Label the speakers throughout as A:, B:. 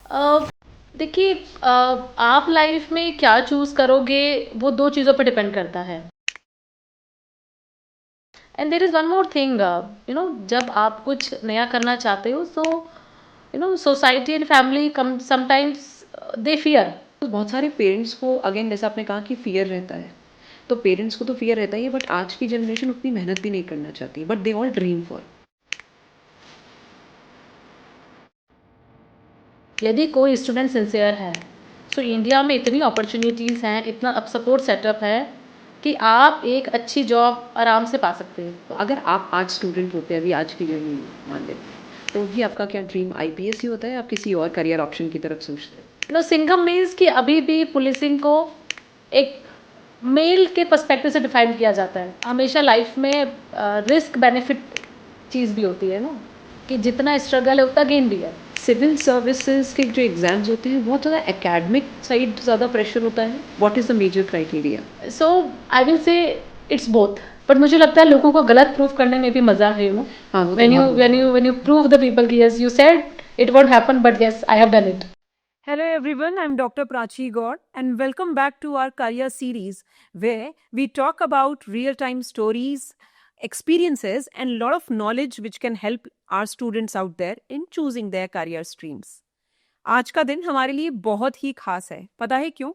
A: अ, देखिए, आप लाइफ में क्या चूज़ करोगे वो 2 चीज़ों पे डिपेंड करता है। And there is one more thing, जब आप कुछ नया करना चाहते हो so society and family come sometimes they fear.
B: तो बहुत सारे पेरेंट्स को अगेन जैसा आपने कहा कि फ़ियर रहता है, तो पेरेंट्स को तो फ़ियर रहता ही है, बट आज की जनरेशन उतनी मेहनत भी नहीं करना चाहती, but they all dream for.
A: यदि कोई स्टूडेंट सिंसियर है, सो इंडिया में इतनी अपॉर्चुनिटीज़ हैं, इतना अब सपोर्ट सेटअप है कि आप एक अच्छी जॉब आराम से पा सकते हैं।
B: तो अगर आप आज स्टूडेंट होते हैं, अभी आज की जो मान लेते हैं, तो भी आपका क्या ड्रीम आईपीएस ही होता है, आप किसी और करियर ऑप्शन की तरफ सोचते हैं?
A: सिंघम मीन्स कि अभी भी पुलिसिंग को एक मेल के पर्सपेक्टिव से डिफाइन किया जाता है। हमेशा लाइफ में रिस्क बेनिफिट चीज़ भी होती है ना, कि जितना स्ट्रगल है उतना गेन भी है।
B: सिविल सर्विसेज के जो एग्जाम्स होते हैं बहुत ज़्यादा एकेडमिक साइड ज़्यादा प्रेशर होता है, what is the major criteria?
A: So I will say it's both, but मुझे लगता है लोगों को गलत प्रूफ करने में भी मजा है।
B: हाँ, वो तो
A: व्हेन यू
B: बहुत
A: when you when you prove the people कि yes you said it won't happen but yes I have done it.
C: Hello everyone, I'm Dr. Prachi Gaur and welcome back to our career series where we talk about real-time stories, experiences and a lot of knowledge which can help our students out there in choosing their career streams. आज का दिन हमारे लिए बहुत ही खास है। पता है क्यों?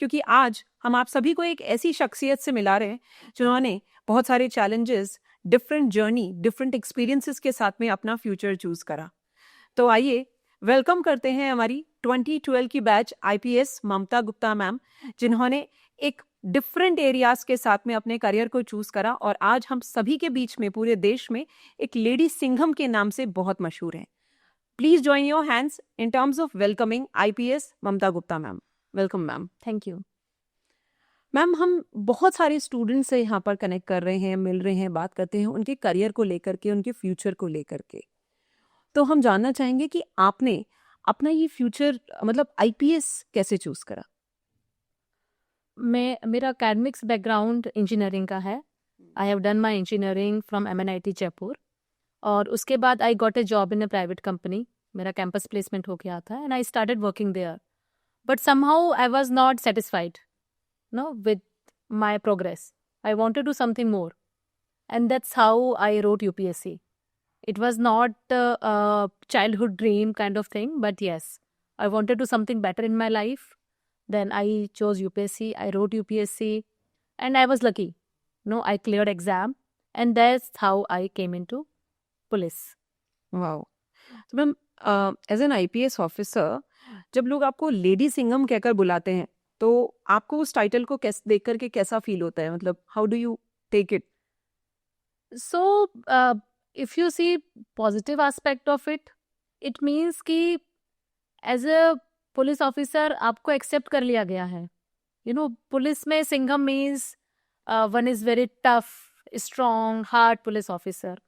C: क्योंकि आज हम आप सभी को एक ऐसी शख्सियत से मिला रहे हैं जिन्होंने बहुत सारे challenges, different journey, different experiences के साथ में अपना फ्यूचर चूज करा। तो आइए वेलकम करते हैं हमारी 2012 की batch IPS Mamta Gupta ma'am, जिन्होंने एक डिफरेंट एरियाज के साथ में अपने करियर को चूज करा और आज हम सभी के बीच में पूरे देश में एक लेडी सिंघम के नाम से बहुत मशहूर हैं। Please join your hands in terms of welcoming IPS Mamta Gupta ma'am. Welcome ma'am.
A: Thank you.
C: Ma'am, हम बहुत सारे स्टूडेंट्स से यहाँ पर कनेक्ट कर रहे हैं, मिल रहे हैं, बात करते हैं उनके करियर को लेकर के, उनके फ्यूचर को लेकर के। तो हम जानना चाहेंगे कि आपने अपना ये फ्यूचर मतलब आईपीएस कैसे चूज करा?
A: मेरा एकेडमिक्स बैकग्राउंड इंजीनियरिंग का है। I have done my engineering from MNIT Jaipur और उसके बाद I got a job in a private company. मेरा कैंपस प्लेसमेंट हो गया था and I started working there, but somehow I was not satisfied with my progress. I wanted to do something more, and that's how I wrote UPSC. It was not a childhood dream kind of thing, but yes, I wanted to do something better in my life. Then I chose UPSC. I wrote UPSC, and I was lucky. I cleared exam, and that's how I came into police.
C: Wow. तो ma'am, as an IPS officer जब लोग आपको lady Singham कहकर बुलाते हैं तो आपको उस टाइटल को कैसे देख करके कैसा फील होता है? मतलब how do you take it?
A: So, if you see positive aspect of it, it means कि एज अ पुलिस ऑफिसर आपको एक्सेप्ट कर लिया गया है। पुलिस में Singham means one is very tough, strong, hard police officer.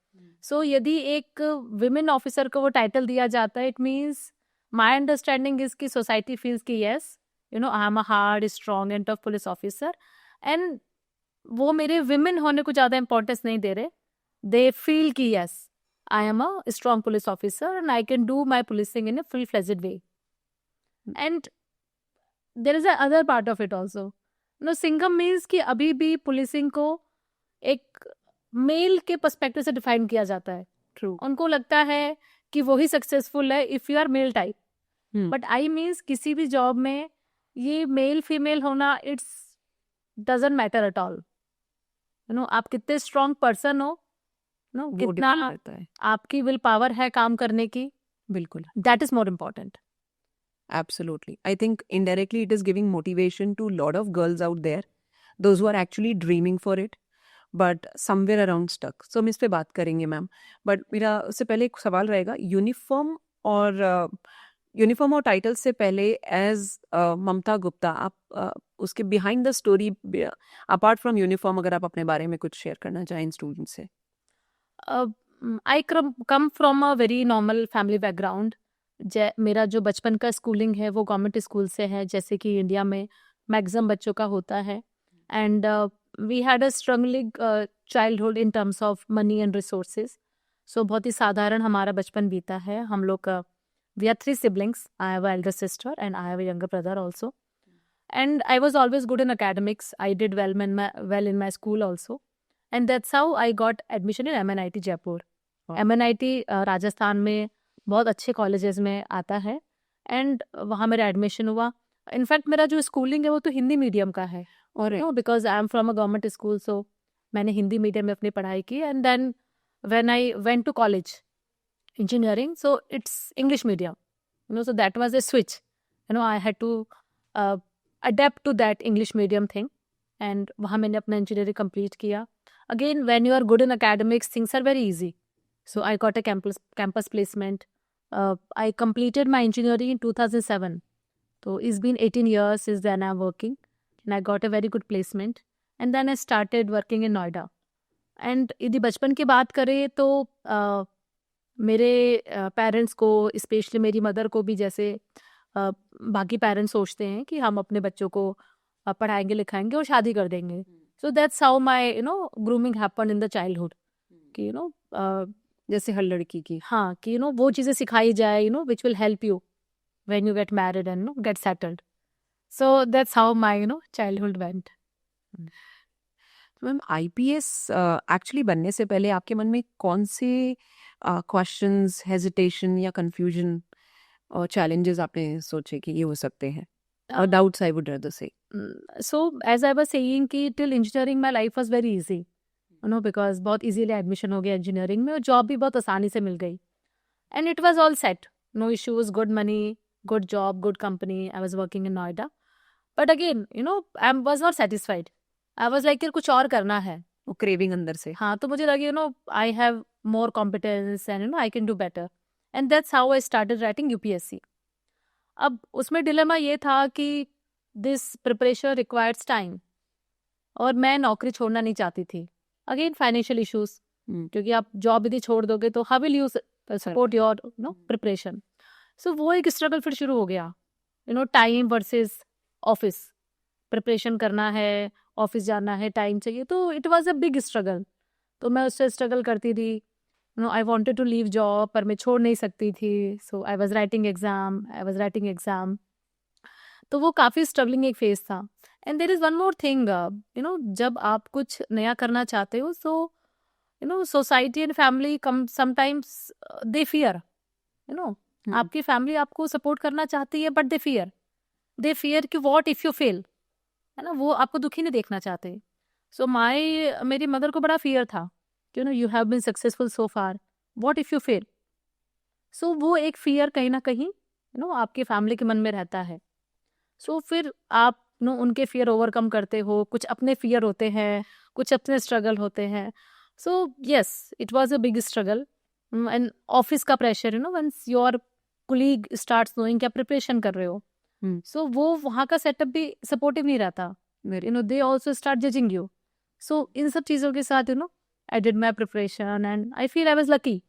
A: So यदि एक women officer को वो टाइटल दिया जाता है, it means my understanding is की सोसाइटी फील्स की yes I am a hard, strong and tough police officer. And वो मेरे विमेन होने को ज़्यादा इंपॉर्टेंस नहीं दे रहे। दे फील कि yes I am a strong police officer and I can do my policing in a full fledged way. And there is a other part of it also. Singham means कि अभी भी policing को एक mail के perspective से define किया जाता है।
C: ट्रू।
A: उनको लगता है कि वही सक्सेसफुल है if you are male type, but I means किसी भी जॉब में ये मेल फीमेल होना it's doesn't matter at all. आप कितने स्ट्रॉन्ग पर्सन हो, कितना
C: करता है।
A: आपकी विल पावर है काम करने की,
C: बिल्कुल।
A: That is more important.
C: Absolutely. I think indirectly it is giving motivation to a lot of girls out there, those who are actually dreaming for it, but somewhere around stuck. So हम इस पे बात करेंगे ma'am, but मेरा उससे पहले एक सवाल रहेगा, यूनिफॉर्म और टाइटल से पहले एज ममता गुप्ता आप उसके behind the story apart from uniform अगर आप अपने बारे में कुछ शेयर करना चाहें स्टूडेंट से।
A: I come from a very normal family background. मेरा जो बचपन का स्कूलिंग है वो गवर्नमेंट स्कूल से है, जैसे कि इंडिया में मैक्सिमम बच्चों का होता है। And we had a struggling childhood in terms of money and resources. So बहुत ही साधारण हमारा बचपन बीता है। हम लोग we are three siblings. I have an elder sister and I have a younger brother also. And I was always good in academics. I did well in my school also. And that's how I got admission in MNIT Jaipur.
C: Wow.
A: MNIT Rajasthan में बहुत अच्छे colleges में आता है. And वहाँ मेरा admission हुआ. In fact मेरा जो स्कूलिंग है वो तो हिंदी मीडियम का है.
C: और
A: no because I am from a government school, so मैंने हिंदी मीडियम में अपनी पढ़ाई की. And then when I went to college engineering, so it's English medium, so that was a switch. I had to adapt to that English medium thing, and वहाँ मैंने अपना engineering complete किया. Again, when you are good in academics, things are very easy. So I got a campus placement. I completed my engineering in 2007. So it's been 18 years since then I'm working, and I got a very good placement. And then I started working in Noida. And यदि बचपन की बात करें तो मेरे parents को, specially मेरी mother को भी, जैसे बाकी पेरेंट्स सोचते हैं कि हम अपने बच्चों को पढ़ाएंगे लिखाएंगे और शादी कर देंगे. So that's how my grooming happen in the childhood. कि
C: जैसे हर लड़की की.
A: हाँ, कि वो चीज़ें सिखाई जाए which will help you when you get married and get settled. So that's how my childhood went.
C: Ma'am, IPS actually बनने से पहले आपके मन में कौन से क्वेश्चंस, हेजिटेशन या कंफ्यूजन और चैलेंजेस आपने सोचे कि ये हो सकते हैं, और डाउट्स आई वुड रादर से?
A: So as I was saying कि till engineering my life was very easy, because बहुत easily admission हो गया engineering में, और job भी बहुत आसानी से मिल गई. And it was all set, no issues, good money, good job, good company. I was working in Noida. But again, I was not satisfied. I was like यार कुछ और करना है.
C: वो क्रेविंग अंदर से.
A: हाँ, तो मुझे लगे I have more competence and I can do better. And that's how I started writing UPSC. अब उसमें डिलेमा ये था कि दिस प्रिपरेशन रिक्वायर्स टाइम, और मैं नौकरी छोड़ना नहीं चाहती थी. अगेन फाइनेंशियल इश्यूज, क्योंकि आप जॉब यदि छोड़ दोगे तो how will you support your preparation. So वो एक स्ट्रगल फिर शुरू हो गया. Time versus office. प्रिपरेशन करना है, ऑफिस जाना है, टाइम चाहिए, तो it was a big struggle. तो मैं उससे स्ट्रगल करती थी. I wanted to leave job, पर मैं छोड़ नहीं सकती थी. So I was writing exam. तो वो काफ़ी स्ट्रगलिंग एक फेज था. And there is one more thing, जब आप कुछ नया करना चाहते हो, so society and family sometimes they fear. आपकी फैमिली आपको सपोर्ट करना चाहती है, बट दे फियर कि व्हाट इफ़ यू फेल, है ना, वो आपको दुखी नहीं देखना चाहते. सो मेरी मदर को बड़ा फियर था कि you have been successful so far, what if you fail. So वो एक फियर कहीं ना कहीं आपके फैमिली के मन में रहता है. सो फिर आप उनके फियर ओवरकम करते हो, कुछ अपने फियर होते हैं, कुछ अपने स्ट्रगल होते हैं. So yes, it was a big struggle. And office का pressure, once your colleague starts knowing कि आप प्रिपरेशन कर रहे हो, सो वो वहाँ का सेटअप भी सपोर्टिव नहीं रहता. They also start judging you. So इन सब चीज़ों के साथ I did my preparation, and I feel I was lucky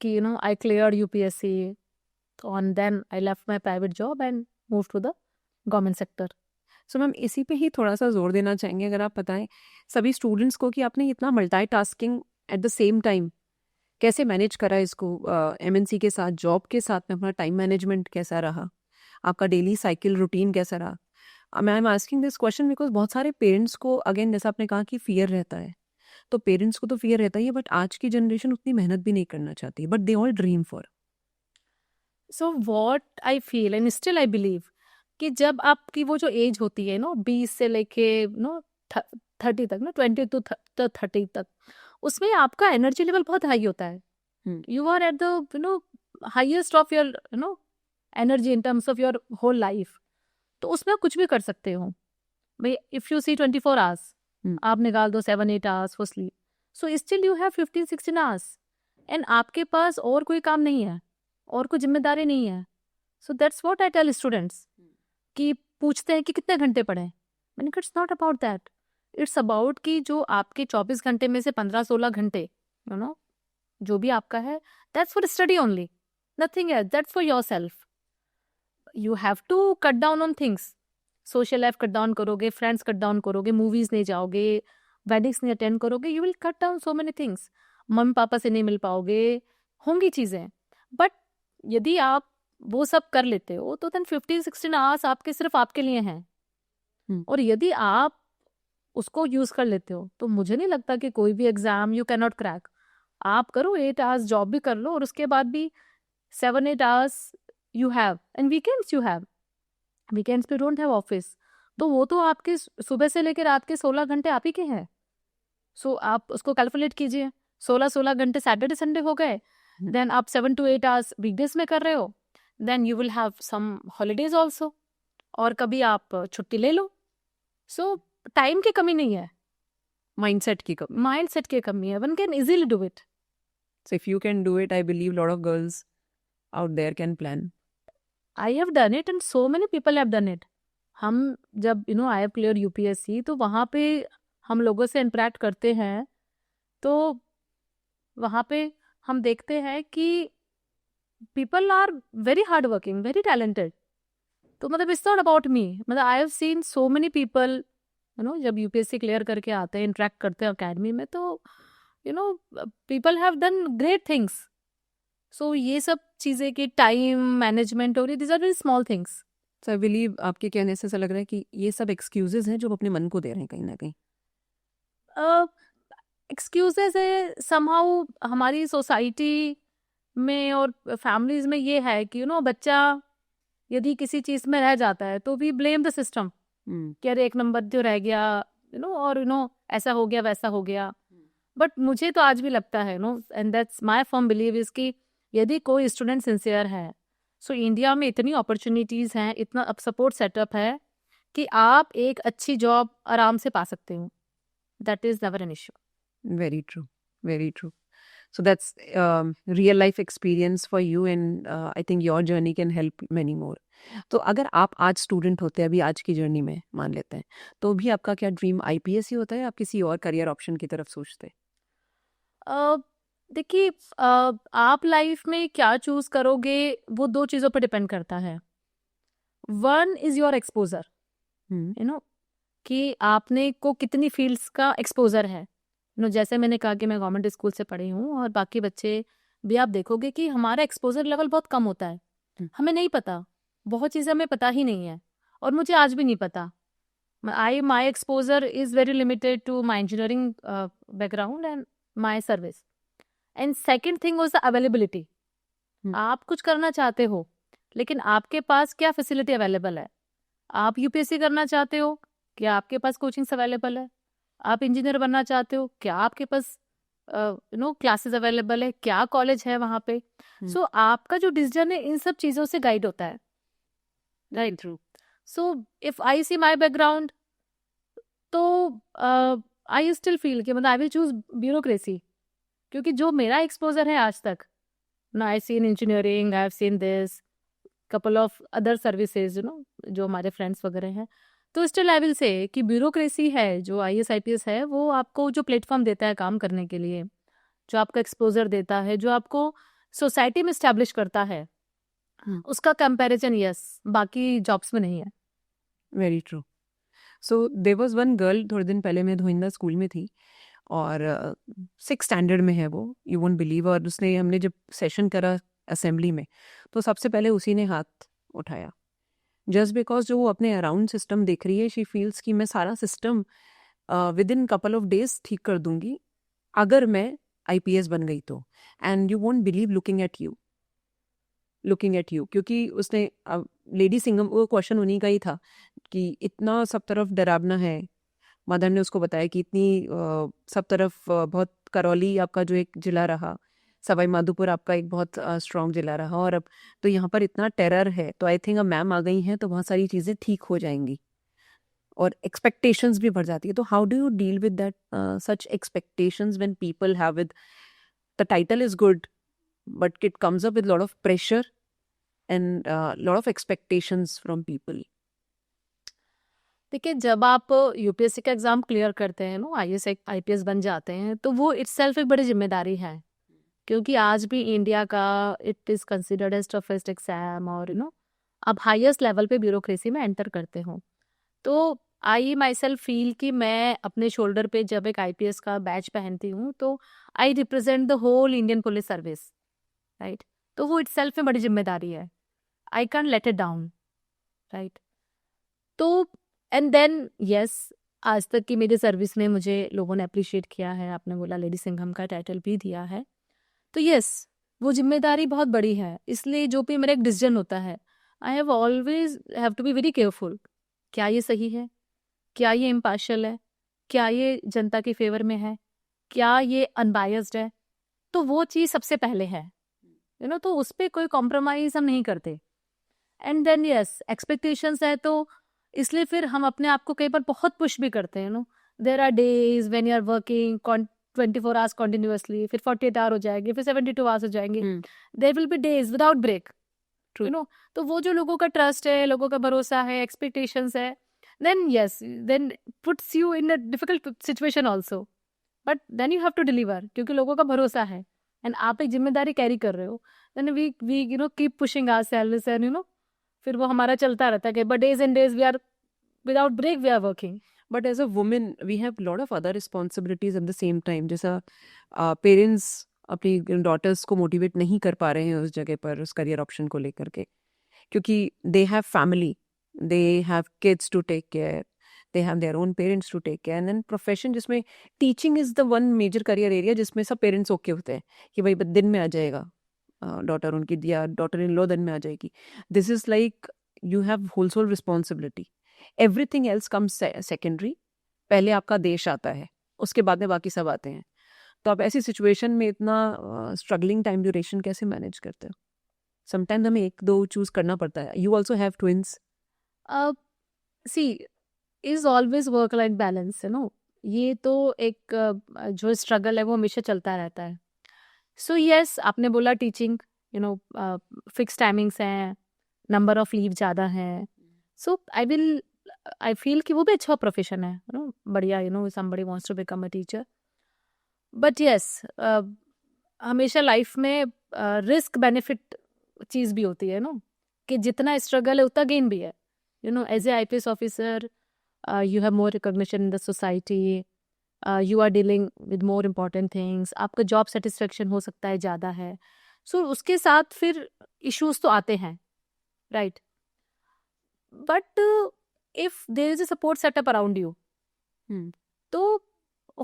A: कि I cleared UPSC. and then I left my private job and moved to the government sector.
C: So ma'am, इसी पे ही थोड़ा सा जोर देना चाहेंगे, अगर आप बताएं सभी स्टूडेंट्स को कि आपने इतना multitasking eight the same time कैसे मैनेज करा इसको, MNC के साथ, जॉब के साथ में अपना टाइम मैनेजमेंट कैसा रहा, आपका डेली साइकिल रूटीन कैसा रहा? I am asking this question because बहुत सारे पेरेंट्स को, अगेन जैसा आपने कहा कि फियर रहता है, तो पेरेंट्स को तो फियर रहता ही है, बट आज की जनरेशन उतनी मेहनत भी नहीं करना चाहती, but they all dream for.
A: So what I feel and still I believe कि जब आपकी वो जो एज होती है 20 से लेके 30 तक, 20 to 30 तक, उसमें आपका एनर्जी लेवल बहुत हाई होता है. You are at the highest of your energy in terms of your whole life. तो उसमें आप कुछ भी कर सकते हो भाई. इफ यू सी 24 आवर्स, आप निकाल दो 7-8 hours for sleep, so still you have 15-16 hours, and आपके पास और कोई काम नहीं है और कोई जिम्मेदारी नहीं है. So that's what I tell students कि पूछते हैं कि कितने घंटे पढ़ें. मैंने कहा it's not about that. It's about कि जो आपके 24 घंटे में से 15-16 घंटे जो भी आपका है, that's for study only, nothing else. That's for your self. You have to cut down on things. Social life cut down करोगे, फ्रेंड्स कट डाउन करोगे, मूवीज नहीं जाओगे, वेडिंग्स नहीं अटेंड करोगे, you will cut down so many things. Mummy papa से नहीं मिल पाओगे, होंगी चीज़ें, बट यदि आप वो सब कर लेते हो तो देन 15-16 आवर्स आपके सिर्फ आपके लिए हैं। और यदि आप उसको यूज कर लेते हो तो मुझे नहीं लगता कि कोई भी exam you can not crack. आप करो 8 आवर्स जॉब भी कर लो और उसके बाद भी 7-8 hours you have, and weekends you have, weekends पे डोंट हैव ऑफिस, तो वो तो आपके सुबह से लेकर रात के 16 घंटे आप ही के हैं। सो आप उसको कैलकुलेट कीजिए, 16 घंटे सैटरडे संडे हो गए, देन आप 7 to 8 आवर्स वीकडेज में कर रहे हो, then you will have some holidays also, और कभी आप छुट्टी ले लो। सो टाइम की कमी नहीं है,
C: Mindset की कमी.
A: माइंडसेट की कमी है, one can easily do it.
C: So if you can do it, I believe lot of girls out there can plan.
A: I have done it and so many people have done it. हम जब I have clear UPSC, तो वहाँ पे हम लोगों से interact करते हैं, तो वहाँ पे हम देखते हैं कि people are very hard working, very talented. तो मतलब इट्स नॉट अबाउट मी, मतलब I have seen so many people जब यूपीएससी क्लियर करके आते हैं, इंटरेक्ट करते हैं अकेडमी में, तो people have done great things. So ये सब चीज़ें कि टाइम मैनेजमेंट और this are very small things.
C: So I believe आपके कहने से ऐसा लग रहा है कि ये सब एक्सक्यूजेज हैं जो आप अपने मन को दे रहे हैं कहीं ना कहीं.
A: एक्सक्यूजेज है समहाउ हमारी सोसाइटी में और फैमिलीज में, ये है कि बच्चा यदि किसी चीज़ में रह जाता है तो वी ब्लेम द सिस्टम कि अरे एक नंबर जो रह गया, और ऐसा हो गया वैसा हो गया। बट मुझे तो आज भी लगता है and that's my firm believe is कि यदि कोई स्टूडेंट सिंसियर है, सो इंडिया में इतनी अपॉर्चुनिटीज़ हैं, इतना अब सपोर्ट सेटअप है कि आप एक अच्छी जॉब आराम से पा सकते हो। That is never an issue.
C: Very true, very true. So that's real life experience for you, and I think your journey can help many more. तो अगर आप आज स्टूडेंट होते हैं, अभी आज की जर्नी में मान लेते हैं, तो भी आपका क्या ड्रीम आईपीएस ही होता है, आप किसी और करियर ऑप्शन की तरफ सोचते हैं?
A: देखिए, आप लाइफ में क्या चूज करोगे वो दो चीज़ों पर डिपेंड करता है। वन इज योर एक्सपोजर, कि आपने को कितनी फील्ड्स का एक्सपोजर है। जैसे मैंने कहा कि मैं गवर्नमेंट स्कूल से पढ़ी हूँ, और बाकी बच्चे भी आप देखोगे कि हमारा एक्सपोजर लेवल बहुत कम होता है। हमें नहीं पता, बहुत चीज़ें हमें पता ही नहीं है, और मुझे आज भी नहीं पता। My exposure is very limited to my engineering background and my service. And second thing was the availability. आप कुछ करना चाहते हो, लेकिन आपके पास क्या फैसिलिटी अवेलेबल है। आप यूपीएससी करना चाहते हो, क्या आपके पास कोचिंग्स अवेलेबल है। आप इंजीनियर बनना चाहते हो, क्या आपके पास क्लासेस अवेलेबल है, क्या कॉलेज है वहाँ पे। सो आपका जो डिसीजन है इन सब चीज़ों से गाइड होता है, right.
C: True.
A: So if I see my background, तो आई स्टिल फील कि मतलब आई विल चूज ब्यूरोक्रेसी, क्योंकि जो मेरा एक्सपोजर है आज तक, I seen engineering, I have seen this couple of other services, जो हमारे फ्रेंड्स वगैरह हैं, तो स्टिल आई विल से कि ब्यूरोक्रेसी है, जो आईएएस आईपीएस है, वो आपको जो प्लेटफॉर्म देता है काम करने के लिए, जो आपका एक्सपोजर देता है, जो आपको सोसाइटी में स्टैब्लिश करता है, उसका कंपैरिजन यस बाकी जॉब्स में नहीं है।
C: Very true. So there was one girl, थोड़े दिन पहले मैं धोइंदा स्कूल में थी, और 6th स्टैंडर्ड में है वो, यू वोंट बिलीव। और उसने, हमने जब सेशन करा असेंबली में, तो सबसे पहले उसी ने हाथ उठाया, जस्ट बिकॉज जो वो अपने अराउंड सिस्टम देख रही है, शी फील्स कि मैं सारा system with in couple of days ठीक कर दूंगी अगर मैं आईपीएस बन गई तो। And you won't believe, looking at you, क्योंकि उसने लेडी सिंगम, वो क्वेश्चन उन्हीं का ही था कि इतना सब तरफ डरावना है। मदर ने उसको बताया कि इतनी सब तरफ बहुत, करौली आपका जो एक जिला रहा, सवाई माधोपुर आपका एक बहुत स्ट्रॉन्ग जिला रहा, और अब तो यहाँ पर इतना टेरर है, तो आई थिंक अब मैम आ गई हैं तो बहुत सारी चीज़ें ठीक हो जाएंगी, और एक्सपेक्टेशंस भी बढ़ जाती है। तो how do you deal with that such expectations when people have with the title is good, but it comes up with lot of pressure and lot of expectations from people?
A: देखिए, जब आप UPSC का exam clear करते हैं, IAS IPS बन जाते हैं, तो वो इटसेल्फ एक बड़ी जिम्मेदारी है, क्योंकि आज भी इंडिया का it is considered as toughest exam, और आप हाईएस्ट लेवल पे ब्यूरोक्रेसी में एंटर करते हो। तो आई माई सेल्फ फील कि मैं अपने शोल्डर पे जब एक आईपीएस का बैच पहनती हूँ, तो I represent the whole Indian police service, right. तो वो इटसेल्फ में बड़ी जिम्मेदारी है. I can let it down, right. तो एंड देन यस, आज तक की मेरी सर्विस में मुझे लोगों ने अप्रिशिएट किया है. आपने बोला लेडी सिंघम का टाइटल भी दिया है, तो यस, वो जिम्मेदारी बहुत बड़ी है. इसलिए जो भी मेरा एक डिसीजन होता है, I have always have to be very careful. क्या ये सही है? क्या ये इम्पार्शियल है? क्या ये जनता के फेवर में है? क्या ये अनबायस्ड है? तो वो चीज़ सबसे पहले है, तो उस पर कोई कॉम्प्रोमाइज हम नहीं करते. एंड देन यस, एक्सपेक्टेशंस है, तो इसलिए फिर हम अपने आप को कई बार बहुत पुश भी करते हैं. There are days when you are working 24 hours continuously, फिर 48 आवर हो जाएंगे, फिर 72 आवर्स हो जाएंगे. There will be days without break. तो वो जो लोगों का ट्रस्ट है, लोगों का भरोसा है, एक्सपेक्टेशंस है, then yes, then puts you in a difficult situation also, but then you have to deliver, क्योंकि लोगों का भरोसा है and आप एक जिम्मेदारी कैरी कर रहे हो. then we keep pushing ourselves and फिर वो हमारा चलता रहता है कि but days and days we are without break we are working.
B: But as a woman, we have a lot of other responsibilities at the same time. जैसा parents अपनी daughters को मोटिवेट नहीं कर पा रहे हैं उस जगह पर, उस करियर ऑप्शन को लेकर के, क्योंकि they have family, they have kids to take care, they have their own parents to take care, and then profession जिसमें teaching is the one major career area जिसमें सब parents okay होते हैं कि भाई दिन में आ जाएगा डॉटर उनकी, या डॉटर इन लॉ दिन में आ जाएगी. This is like you have whole sole responsibility. Everything else comes secondary. पहले आपका देश आता है, उसके बाद में बाकी सब आते हैं. तो आप ऐसी सिचुएशन में इतना स्ट्रगलिंग टाइम ड्यूरेशन कैसे मैनेज करते हो? समटाइम्स हमें एक दो चूज करना पड़ता है. You also have twins.
A: See is always work life balance, ये तो एक जो स्ट्रगल है वो हमेशा चलता रहता है. सो यस, आपने बोला टीचिंग, फिक्स टाइमिंग्स हैं, नंबर ऑफ लीव ज़्यादा है. सो आई फील कि वो भी अच्छा प्रोफेशन है, बढ़िया. Somebody wants to become a teacher, but yes, हमेशा लाइफ में रिस्क बेनिफिट चीज़ भी होती है, कि जितना स्ट्रगल है उतना गेन भी है. as a IPS officer, you have more recognition in the society, you are dealing with more important things, आपका job satisfaction हो सकता है ज़्यादा है. So उसके साथ फिर issues तो आते हैं, right? But if there is a support setup around you, तो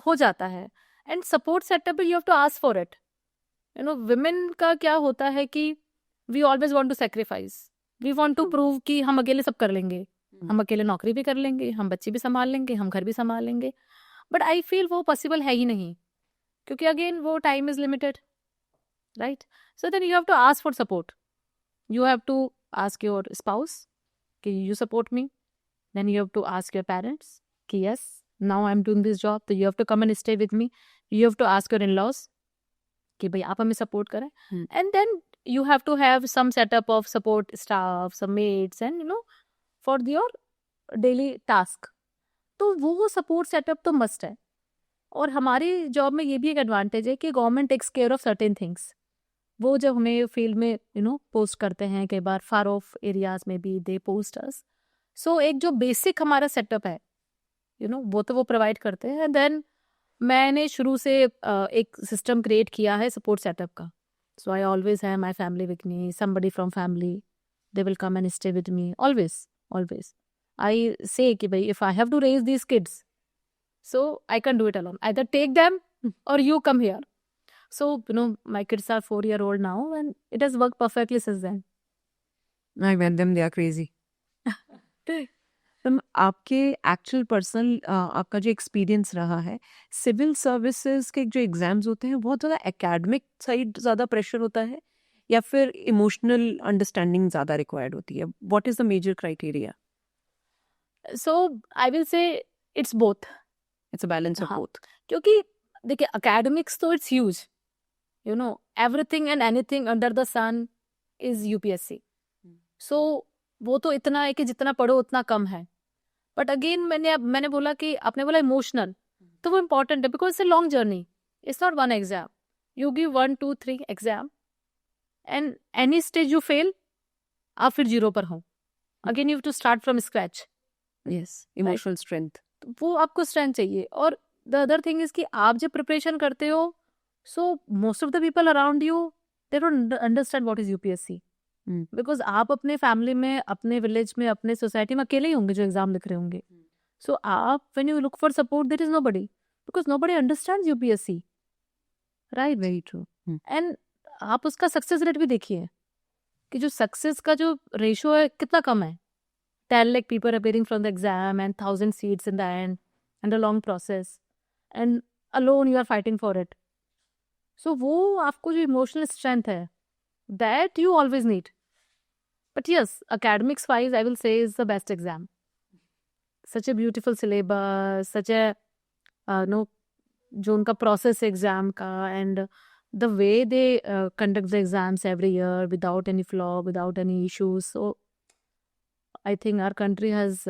A: हो जाता है. And support setup you have to ask for it. women का क्या होता है कि we always want to sacrifice. We want to prove कि हम अकेले सब कर लेंगे, हम अकेले नौकरी भी कर लेंगे, हम बच्चे भी संभाल लेंगे, हम घर भी संभाल लेंगे. बट आई फील वो पॉसिबल है ही नहीं, क्योंकि अगेन वो time is limited, right? So then you have to ask for support. You have to ask your spouse कि you support me. Then you have to ask your parents कि yes, now I am doing this job, तो you have to come and stay with me. You have to ask your in laws कि भाई आप हमें support करें. And then you have to have some setup of support staff, some mates, and for your daily task. तो वो support setup तो must है. और हमारी जॉब में ये भी एक एडवांटेज है कि government takes care of certain things. वो जब हमें फील्ड में पोस्ट करते हैं, कई बार फार ऑफ एरियाज में भी दे पोस्ट अस. सो एक जो बेसिक हमारा सेटअप है, वो तो वो प्रोवाइड करते हैं. देन मैंने शुरू से एक सिस्टम क्रिएट किया है सपोर्ट सेटअप का. So I always have my family with me, somebody from family, they will come and stay with me, always. I say कि भाई if I have to raise these kids, so I can do it alone. Either take them or you come here. So, my kids are 4-year-old now and it has worked perfectly since then.
B: I met them, they are crazy. तुम आपके actual personal आपका जो experience रहा है, civil services के जो exams होते हैं बहुत ज़्यादा एकेडमिक साइड ज़्यादा प्रेशर होता है या फिर इमोशनल अंडरस्टैंडिंग ज़्यादा रिक्वायर्ड होती है? What is the major criteria?
A: So I will say it's both.
B: It's a balance of both.
A: क्योंकि देखिए एकेडमिक्स तो it's huge, everything and anything under the sun is UPSC. सो वो तो इतना है कि जितना पढ़ो उतना कम है. बट अगेन मैंने बोला कि आपने बोला इमोशनल, तो वो इम्पोर्टेंट है because it's a long journey. It's not one exam. You give 1, 2, 3 exam and any stage you fail, आप फिर जीरो पर हो. Again you have to start from scratch.
B: Yes, emotional strength.
A: वो आपको स्ट्रेंथ चाहिए. और द अदर थिंग इज कि आप जब प्रिपरेशन करते हो, so most of the people around you they don't understand what is UPSC. Because आप अपने फैमिली में, अपने विलेज में, अपने सोसाइटी में अकेले ही होंगे जो एग्जाम लिख रहे होंगे. सो आप when you look for support there is nobody, because nobody understands UPSC, right?
B: Very true.
A: And आप उसका सक्सेस रेट भी देखिए कि जो सक्सेस का जो रेशियो है कितना कम है. 10 lakh people appearing from the exam and 1,000 seats in the end and a long process and alone you are fighting for it. So वो आपको जो emotional strength है that you always need. But yes, academics wise I will say is the best exam. Such a beautiful syllabus, such a जो उनका process exam का, and the way they conduct the exams every year without any flaw, without any issues. So I think our country has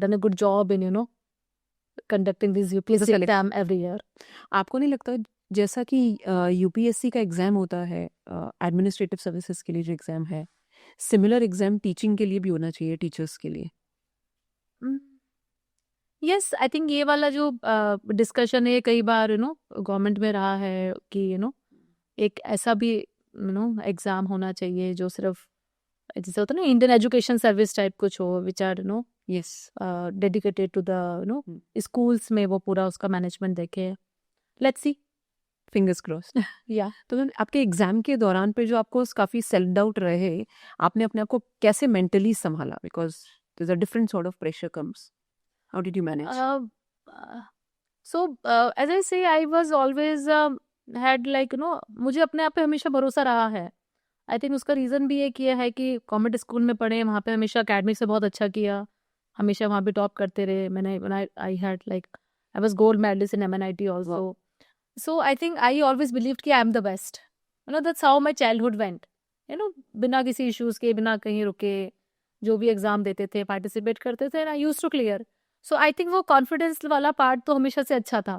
A: done a good job in conducting this UPSC exam every year.
B: आपको नहीं लगता जैसा कि UPSC का exam होता है, administrative services के लिए जो एग्जाम है, सिमिलर एग्जाम टीचिंग के लिए भी होना चाहिए, टीचर्स के लिए?
A: यस, आई थिंक ये वाला जो डिस्कशन है कई बार गवर्नमेंट में रहा है कि एक ऐसा भी एग्जाम होना चाहिए जो सिर्फ जैसे होता है ना इंडियन एजुकेशन सर्विस टाइप कुछ हो, which are
B: yes
A: dedicated to the schools में वो पूरा उसका मैनेजमेंट देखे. Let's see,
B: fingers crossed.
A: या
B: तो मैम आपके एग्जाम के दौरान पे जो आपको काफ़ी सेल्फ डाउट रहे, आपने अपने आप को कैसे मेंटली संभाला? Because there is a different sort of pressure comes. How did you manage?
A: So as I say I was always had like मुझे अपने आप पे हमेशा भरोसा रहा है. आई थिंक उसका रीज़न भी एक ये है कि कॉन्वेंट स्कूल में पढ़े, वहाँ पे हमेशा अकेडमिक से बहुत अच्छा किया, हमेशा वहाँ पे टॉप करते रहे. मैंने I had like I was gold medalist in MNIT also. So I think I always believed कि I am the best. That's how my childhood went. बिना किसी issues के, बिना कहीं रुके, जो भी एग्जाम देते थे, पार्टिसिपेट करते थे, and I used to clear. So I think वो कॉन्फिडेंस वाला पार्ट तो हमेशा से अच्छा था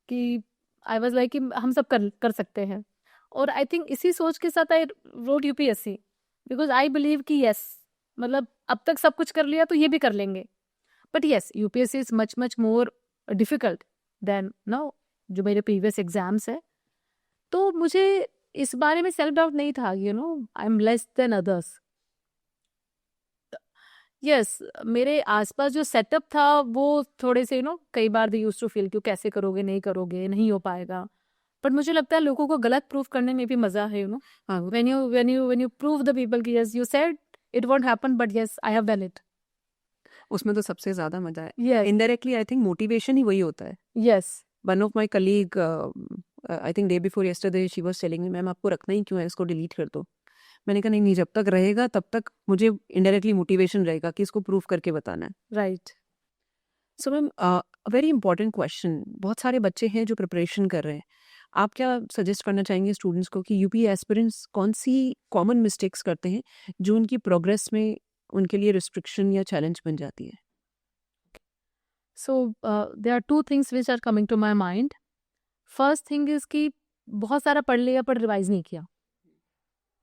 A: कि I was like कि हम सब कर सकते हैं. और आई थिंक इसी सोच के साथ आई wrote UPSC because I believe कि yes, मतलब अब तक सब कुछ कर लिया तो ये भी कर लेंगे. But yes, UPSC is much much more difficult than जो मेरे प्रीवियस एग्जाम्स है. तो मुझे इस बारे में सेल्फ डाउट नहीं था, I am less than others. Yes, मेरे आसपास जो सेटअप था वो थोड़े से कई बार दे यूज्ड टू फील कि कैसे करोगे, नहीं हो पाएगा. बट मुझे लगता है लोगों को गलत प्रूफ करने में भी मजा है. When you prove the people कि yes you said it won't happen but yes I have done it,
B: उसमें तो सबसे ज्यादा मजा है.
A: Yes.
B: Indirectly I think motivation ही वही होता है.
A: Yes.
B: One of my colleague, I think day before yesterday, she was telling me, ma'am आपको रखना ही क्यों है, इसको डिलीट कर दो. मैंने कहा नहीं, जब तक रहेगा तब तक मुझे इनडायरेक्टली मोटिवेशन रहेगा कि इसको प्रूव करके बताना है.
A: Right.
B: So ma'am, very important question. बहुत सारे बच्चे हैं जो प्रिपरेशन कर रहे हैं, आप क्या सजेस्ट करना चाहेंगे स्टूडेंट्स को कि UP एस्पिरेंट्स कौन सी कॉमन मिस्टेक्स करते हैं जो उनकी प्रोग्रेस में उनके लिए रिस्ट्रिक्शन या चैलेंज बन जाती है?
A: So there are two things which are coming to my mind. First thing is कि बहुत सारा पढ़ लिया पर रिवाइज नहीं किया,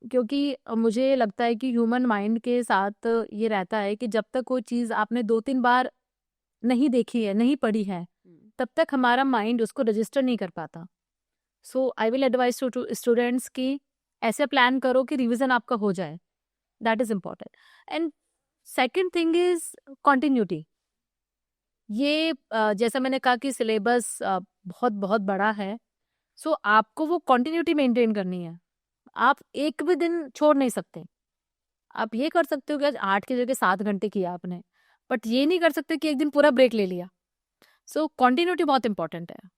A: क्योंकि मुझे लगता है कि ह्यूमन माइंड के साथ ये रहता है कि जब तक कोई चीज़ आपने 2-3 बार नहीं देखी है, नहीं पढ़ी है, तब तक हमारा माइंड उसको रजिस्टर नहीं कर पाता. So I will advise to students कि ऐसे प्लान करो कि रिविजन आपका हो जाए. That is important. And second thing is continuity. ये जैसा मैंने कहा कि सिलेबस बहुत बहुत बड़ा है, सो आपको वो कॉन्टिन्यूटी मेंटेन करनी है. आप एक भी दिन छोड़ नहीं सकते. आप ये कर सकते हो कि आज 8 की जगह 7 घंटे किया आपने, बट ये नहीं कर सकते कि एक दिन पूरा ब्रेक ले लिया. सो कॉन्टिन्यूटी बहुत इंपॉर्टेंट है.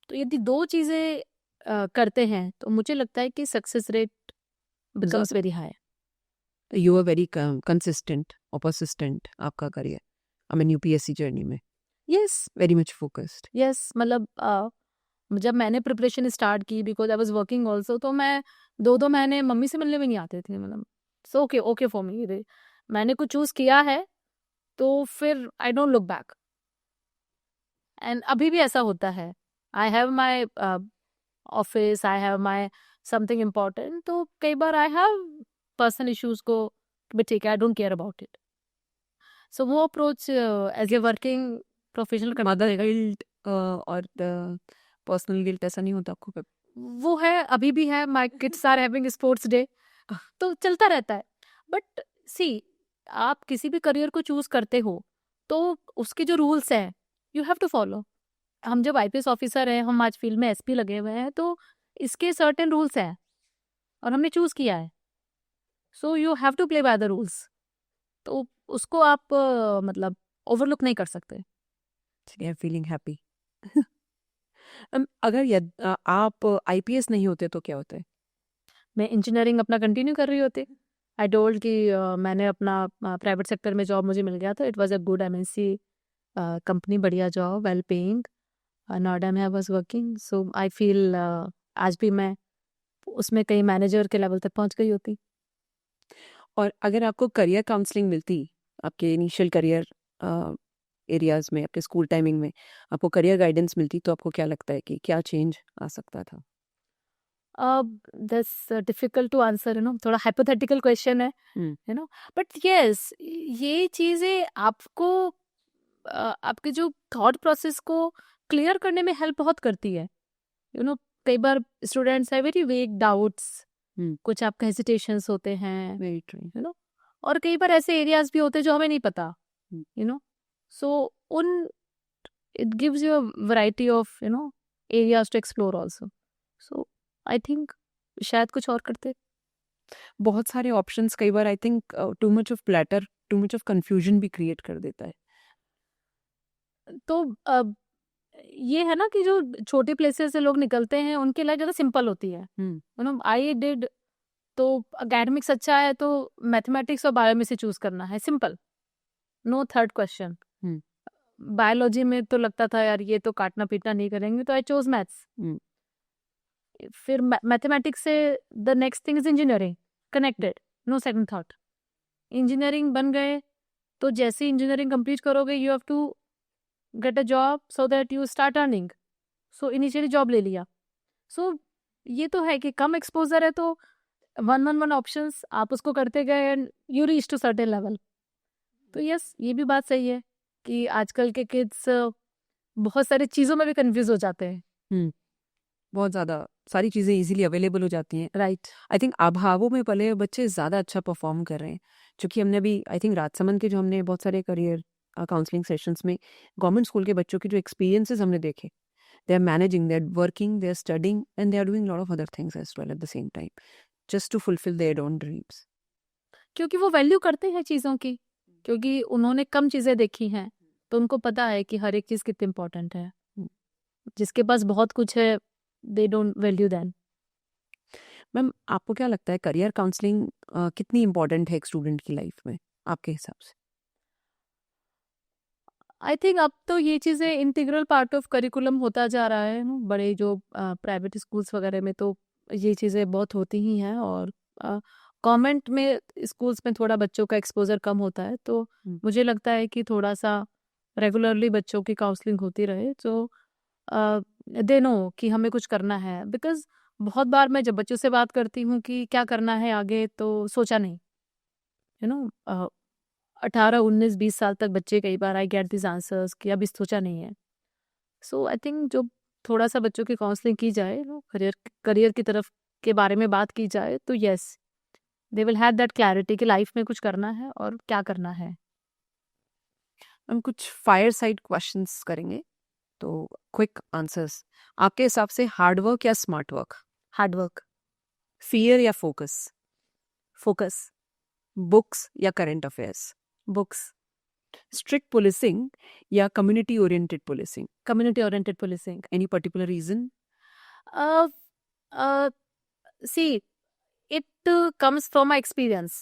A: तो यदि 2 चीज़ें करते हैं तो मुझे लगता है कि success rate becomes very high.
B: You are very consistent और परसिस्टेंट आपका career, I mean UPSC journey में.
A: Yes.
B: Very much focused.
A: Yes, मतलब जब मैंने प्रिपरेशन स्टार्ट की, because I was working also, तो मैं 2-2 महीने मम्मी से मिलने भी नहीं आते थे. मतलब सो ओके फॉर मी. मैंने कुछ चूज किया है तो फिर I don't look back. And अभी भी ऐसा होता है. I have my office, I have my something important, तो कई बार आई हैव पर्सनल इश्यूज को भी ठीक है, I don't care about it. So वो approach as a working professional
B: mother guilt और पर्सनल गिल्ट ऐसा नहीं होता आपको?
A: वो है, अभी भी है, my kids are having sports day, तो चलता रहता है। बट सी, आप किसी भी करियर को चूज करते हो तो उसके जो रूल्स हैं यू हैव टू फॉलो। हम जब आईपीएस ऑफिसर हैं, हम आज फील्ड में एसपी लगे हुए हैं, तो इसके सर्टेन रूल्स हैं और हमने चूज किया है, so you have to play by the rules. तो उसको आप मतलब ओवरलुक नहीं कर सकते।
B: I am feeling happy. अगर आप आईपीएस नहीं होते तो क्या होता है?
A: मैं इंजीनियरिंग अपना कंटिन्यू कर रही होती। आई टोल्ड कि मैंने अपना प्राइवेट सेक्टर में जॉब मुझे मिल गया था। It was a good MNC company, बढ़िया जॉब, वेल पेइंग, नोएडा में आई was working. So I feel आज भी मैं उसमें कहीं मैनेजर के लेवल तक पहुंच गई होती।
B: और अगर आपको करियर काउंसलिंग मिलती आपके इनिशियल करियर एरियाज में, आपके स्कूल टाइमिंग में आपको करियर गाइडेंस मिलती, तो आपको क्या लगता है कि क्या चेंज आ सकता था?
A: That's difficult to answer, you know, थोड़ा हाइपोथेटिकल क्वेश्चन है, यू नो, बट यस, ये चीज़ें आपको आपके जो थॉट प्रोसेस को क्लियर करने में हेल्प बहुत करती है। यू नो, कई बार स्टूडेंट्स है वेरी वेग डाउट्स, कुछ आपके हेजिटेशंस होते हैं,
B: वेरी ट्रू।
A: यू नो, और कई बार ऐसे एरियाज भी होते हैं जो हमें नहीं पता, यू नो, सो उन it gives you a variety of, you know, areas to explore also. So I think शायद कुछ और करते।
B: बहुत सारे ऑप्शंस कई बार I think too much of platter, too much of confusion भी क्रिएट कर देता है।
A: तो ये है ना कि जो छोटे प्लेसेस से लोग निकलते हैं उनकी लाइफ ज़्यादा सिंपल होती है। यू नो, आई डिड, तो अकेडमिक्स अच्छा है तो मैथमेटिक्स और बायो में से चूज करना है, simple, no third question. Biology में तो लगता था यार ये तो काटना पीटना नहीं करेंगे, तो आई चोज मैथ्स। फिर मैथमेटिक्स से the next thing is engineering, connected, no second thought. Engineering बन गए तो जैसे इंजीनियरिंग कंप्लीट करोगे you have to get a job so that you start earning. So initially job ले लिया। सो ये तो है कि कम एक्सपोजर है तो वन ऑप्शंस आप उसको करते गए and you reach to certain level. तो यस, ये भी बात सही है कि आजकल के किड्स बहुत सारी चीज़ों में भी कंफ्यूज हो जाते हैं।
B: बहुत ज़्यादा सारी चीज़ें इजीली अवेलेबल हो जाती हैं।
A: राइट।
B: आई थिंक अभावों में पले बच्चे ज़्यादा अच्छा परफॉर्म कर रहे हैं, क्योंकि हमने अभी आई थिंक राजसमंद के जो हमने बहुत सारे करियर काउंसलिंग सेशंस में गवर्नमेंट स्कूल के बच्चों के जो एक्सपीरियंसेस हमने देखे, they are managing, they are working, they are studying and they are doing lot of other things as well at the same time, just to fulfil their own dreams.
A: क्योंकि वो value करते हैं चीज़ों की, क्योंकि उन्होंने कम चीज़ें देखी हैं तो उनको पता है कि हर एक चीज़ कितनी इम्पोर्टेंट है। जिसके पास बहुत कुछ है they don't value than.
B: Ma'am, आपको क्या लगता है करियर काउंसलिंग कितनी इम्पोर्टेंट है एक स्टूडेंट की लाइफ में आपके हिसाब से?
A: आई थिंक अब तो ये चीज़ें इंटीग्रल पार्ट ऑफ करिकुलम होता जा रहा है। बड़े जो प्राइवेट स्कूल्स वगैरह में तो ये चीज़ें बहुत होती ही हैं, और गवर्नमेंट में स्कूल्स में थोड़ा बच्चों का एक्सपोजर कम होता है, तो मुझे लगता है कि थोड़ा सा रेगुलरली बच्चों की काउंसलिंग होती रहे तो दे नो कि हमें कुछ करना है। बिकॉज बहुत बार मैं जब बच्चों से बात करती हूँ कि क्या करना है आगे, तो सोचा नहीं, यू नो, 18 19 20 साल तक बच्चे कई बार आई गेट दिस आंसर्स कि अभी सोचा नहीं है। सो आई थिंक जो थोड़ा सा बच्चों की काउंसलिंग की जाए, करियर की तरफ के बारे में बात की जाए, तो yes, they will have that clarity कि लाइफ में कुछ करना है और क्या करना है।
B: हम कुछ फायर साइड क्वेश्चंस करेंगे, तो क्विक आंसर्स। आपके हिसाब से हार्ड वर्क या smart work?
A: Hard work.
B: Fear या फोकस?
A: फोकस।
B: बुक्स या current affairs?
A: Books.
B: Strict policing या community oriented policing?
A: Community oriented policing.
B: Any particular reason?
A: See, it comes from my experience.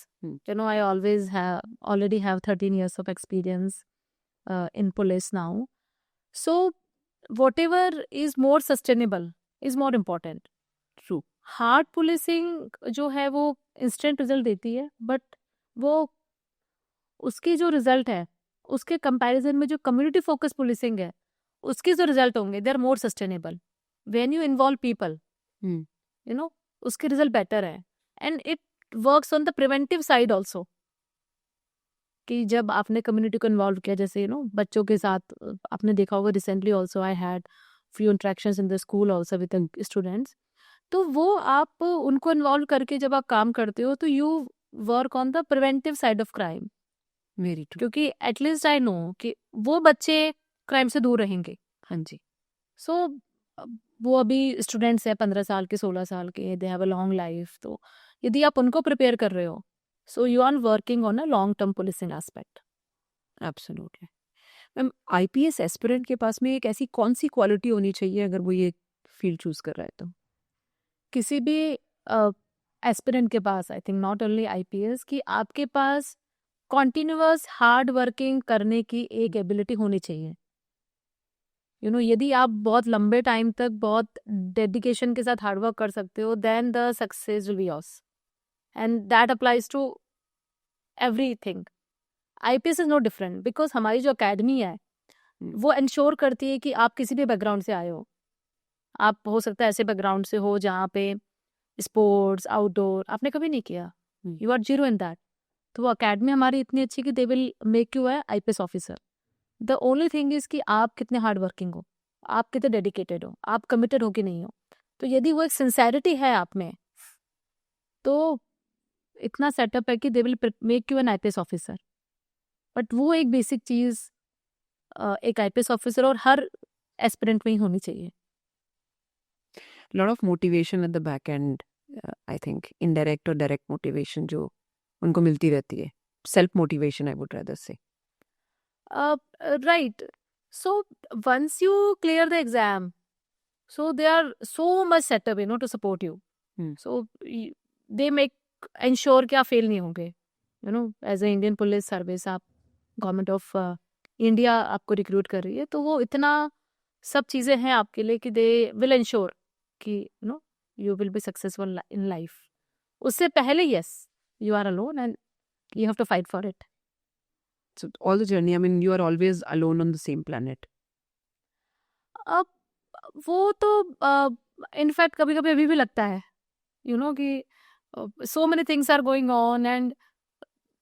A: You know, I already have 13 years of experience in police now. So whatever is more sustainable is more important.
B: True.
A: Hard policing जो है वो instant result देती है, but वो उसकी जो result है उसके कंपैरिजन में जो कम्युनिटी फोकस पुलिसिंग है उसके जो रिजल्ट होंगे they are more sustainable. When you involve people, you know, उसके रिजल्ट बेटर है। And it works on the preventive side also, कि जब आपने कम्युनिटी को इन्वॉल्व किया, जैसे यू नो बच्चों के साथ आपने देखा होगा recently also I had few interactions in the school also with the students. तो वो आप उनको इन्वॉल्व करके जब आप काम करते हो तो you work on the preventive side of crime,
B: very true.
A: क्योंकि एटलीस्ट आई नो कि वो बच्चे क्राइम से दूर रहेंगे।
B: हाँ जी।
A: सो वो अभी स्टूडेंट्स हैं 15 साल के 16 साल के, they have a long life, तो यदि आप उनको प्रिपेयर कर रहे हो so you are working on a long term policing aspect.
B: Absolutely. Ma'am, IPS aspirant के पास में एक ऐसी कौन सी क्वालिटी होनी चाहिए अगर वो ये फील्ड चूज कर रहा है तो?
A: किसी भी एस्पिरेंट के पास, I think not only IPS, कि आपके पास कॉन्टिन्यूअस हार्ड वर्किंग करने की एक एबिलिटी होनी चाहिए। यदि आप बहुत लंबे टाइम तक बहुत डेडिकेशन के साथ हार्ड वर्क कर सकते हो, then the success will be yours, and that applies to everything. IPS is no different, because हमारी जो अकेडमी है वो इंश्योर करती है कि आप किसी भी बैकग्राउंड से आए हो। आप हो सकता है ऐसे बैकग्राउंड से हो जहाँ पे स्पोर्ट्स आउटडोर आपने कभी नहीं किया, you are zero in that, तो वो अकेडमी हमारी इतनी अच्छी कि दे विल मेक यू है IPS officer. The only thing is कि आप कितने हार्ड वर्किंग हो, आप कितने डेडिकेटेड हो, आप कमिटेड हो कि नहीं हो। तो यदि वो एक सिंसेरिटी है आप में, तो इतना सेटअप है कि they will make you N IPS officer. But वो एक बेसिक चीज एक आईपीएस ऑफिसर और हर एस्पिरेंट में ही होनी चाहिए।
B: Lot of motivation at the back and, I think indirect और डायरेक्ट मोटिवेशन जो उनको मिलती रहती है, self motivation I would rather से।
A: Right. So once you clear the exam, so they are so much set up, to support you. So they make ensure कि आप fail नहीं होंगे। As a Indian police service, आप government of India आपको recruit कर रही है, तो वो इतना सब चीज़ें हैं आपके लिए कि दे विल इंश्योर कि you will be successful in life. उससे पहले yes, you are alone and you have to fight for it.
B: So all the journey, I mean, you are always alone on the same planet.
A: अब वो तो in fact कभी कभी अभी भी लगता है कि so many things are going on and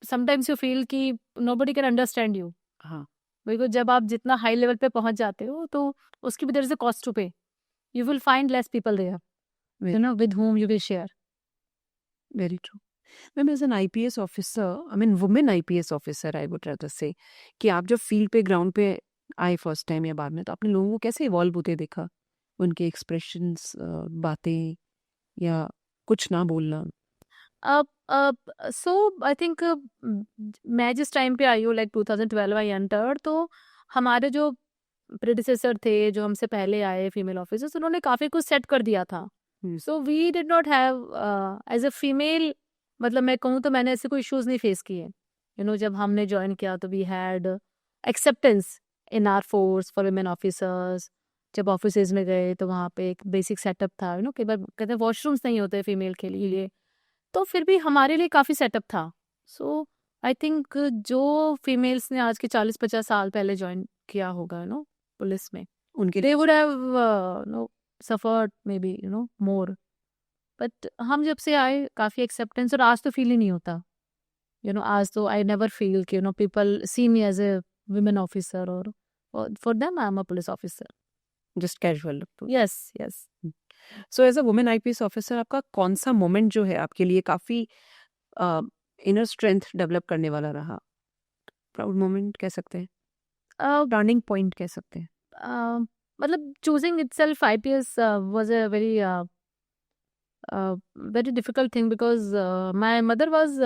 A: sometimes you feel कि नोबडी कैन अंडरस्टैंड यू।
B: हाँ,
A: बिकॉज जब आप जितना हाई लेवल पे पहुंच जाते हो तो उसकी भी there is a cost to pay, you will find less people there with whom you will share.
B: very true. Ma'am, as an IPS officer, I mean women IPS officer, I would rather say, कि आप जब field पे ground पे आए first time या बाद में, तो आपने लोगों को कैसे इवॉल्व होते देखा? उनके एक्सप्रेशंस, बातें या कुछ ना बोलना?
A: सो आई थिंक मैं जिस टाइम पे आई हूँ, लाइक 2012 आई एंटर्ड, तो हमारे जो प्रेडिसेसर थे, जो हमसे पहले आए फीमेल ऑफिसर्स, उन्होंने काफ़ी कुछ सेट कर दिया था। So we did not have as a female, मतलब मैं कहूँ तो मैंने ऐसे कोई इश्यूज नहीं फेस किए। जब हमने ज्वाइन किया तो we had acceptance in our force for women officers. जब ऑफिसेज में गए तो वहाँ पे एक बेसिक सेटअप था, कई बार कहते हैं वॉशरूम्स नहीं होते फीमेल के लिए, तो फिर भी हमारे लिए काफ़ी सेटअप था। सो आई थिंक जो फीमेल्स ने आज के 40-50 साल पहले ज्वाइन किया होगा पुलिस में,
B: उनके
A: they would have suffered maybe more, but हम जब से आए काफ़ी एक्सेप्टेंस, और आज तो फील ही नहीं होता। आज तो आई नेवर फील कि people see me as a women officer, or for them I am a police officer.
B: Just casual.
A: Yes, yes.
B: So as a women IPS officer, आपका कौन सा मोमेंट जो है आपके लिए काफी इनर स्ट्रेंथ डेवलप करने वाला रहा? प्राउड मोमेंट कह सकते हैं, टर्निंग पॉइंट कह सकते हैं।
A: मतलब choosing itself IPS was a very difficult thing, because my mother was